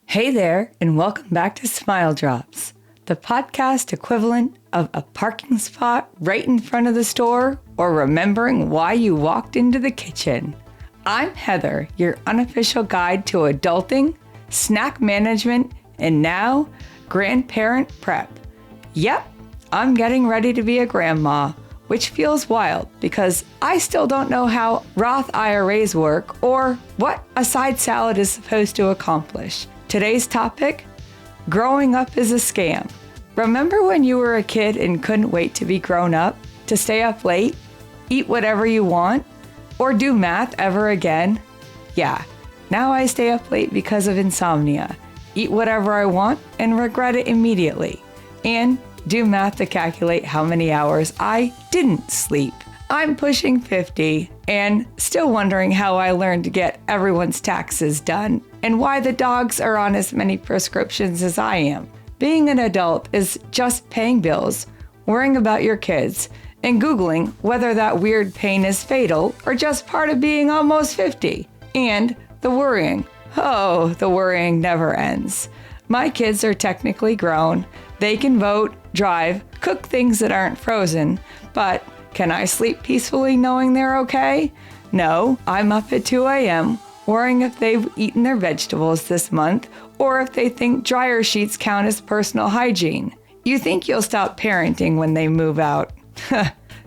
Hey there, and welcome back to Smile Drops, the podcast equivalent of a parking spot right in front of the store or remembering why you walked into the kitchen. I'm Heather, your unofficial guide to adulting, snack management, and now grandparent prep. Yep, I'm getting ready to be a grandma, which feels wild because I still don't know how Roth IRAs work or what a side salad is supposed to accomplish. Today's topic, growing up is a scam. Remember when you were a kid and couldn't wait to be grown up, to stay up late, eat whatever you want, or do math ever again? Yeah, now I stay up late because of insomnia, eat whatever I want and regret it immediately, and do math to calculate how many hours I didn't sleep. I'm pushing 50 and still wondering how I learned to get everyone's taxes done and why the dogs are on as many prescriptions as I am. Being an adult is just paying bills, worrying about your kids, and Googling whether that weird pain is fatal or just part of being almost 50. And the worrying. Oh, the worrying never ends. My kids are technically grown. They can vote, drive, cook things that aren't frozen, but can I sleep peacefully knowing they're okay? No, I'm up at 2 a.m. worrying if they've eaten their vegetables this month or if they think dryer sheets count as personal hygiene. You think you'll stop parenting when they move out.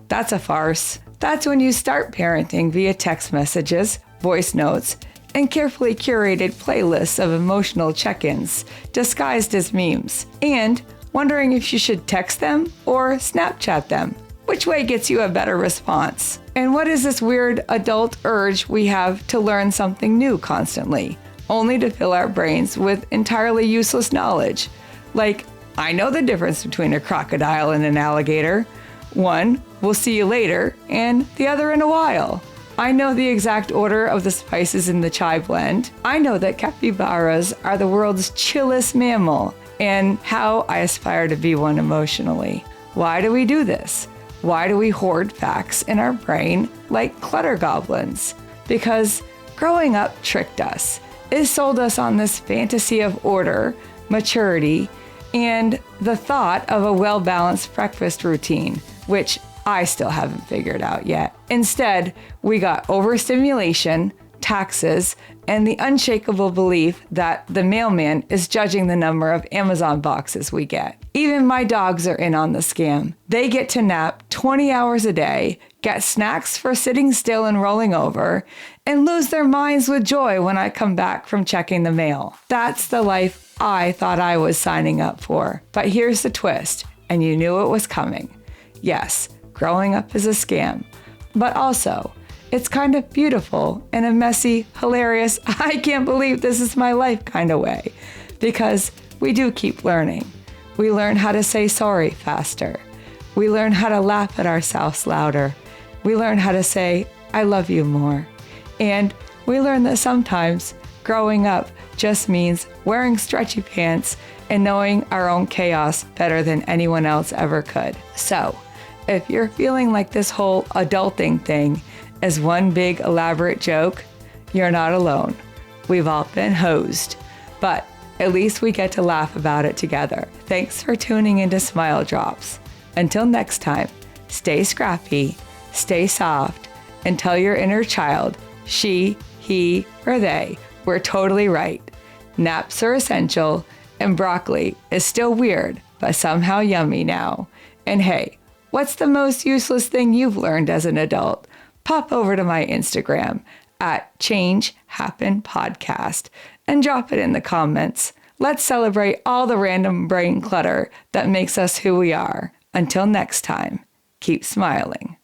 That's a farce. That's when you start parenting via text messages, voice notes, and carefully curated playlists of emotional check-ins disguised as memes, and wondering if you should text them or Snapchat them. Which way gets you a better response? And what is this weird adult urge we have to learn something new constantly, only to fill our brains with entirely useless knowledge? Like, I know the difference between a crocodile and an alligator. One, we'll see you later, and the other in a while. I know the exact order of the spices in the chai blend. I know that capybaras are the world's chillest mammal, and how I aspire to be one emotionally. Why do we do this? Why do we hoard facts in our brain like clutter goblins? Because growing up tricked us. It sold us on this fantasy of order, maturity, and the thought of a well-balanced breakfast routine, which I still haven't figured out yet. Instead, we got overstimulation, taxes, and the unshakable belief that the mailman is judging the number of Amazon boxes we get. Even my dogs are in on the scam. They get to nap 20 hours a day, get snacks for sitting still and rolling over, and lose their minds with joy when I come back from checking the mail. That's the life I thought I was signing up for. But here's the twist, and you knew it was coming. Yes, growing up is a scam, but also, it's kind of beautiful in a messy, hilarious, I can't believe this is my life kind of way. Because we do keep learning. We learn how to say sorry faster. We learn how to laugh at ourselves louder. We learn how to say, I love you more. And we learn that sometimes growing up just means wearing stretchy pants and knowing our own chaos better than anyone else ever could. So, if you're feeling like this whole adulting thing is one big elaborate joke, you're not alone. We've all been hosed, but at least we get to laugh about it together. Thanks for tuning into Smile Drops. Until next time, stay scrappy, stay soft, and tell your inner child, she, he, or they were totally right. Naps are essential, and broccoli is still weird, but somehow yummy now. And hey, what's the most useless thing you've learned as an adult? Pop over to my Instagram at Change Happen Podcast and drop it in the comments. Let's celebrate all the random brain clutter that makes us who we are. Until next time, keep smiling.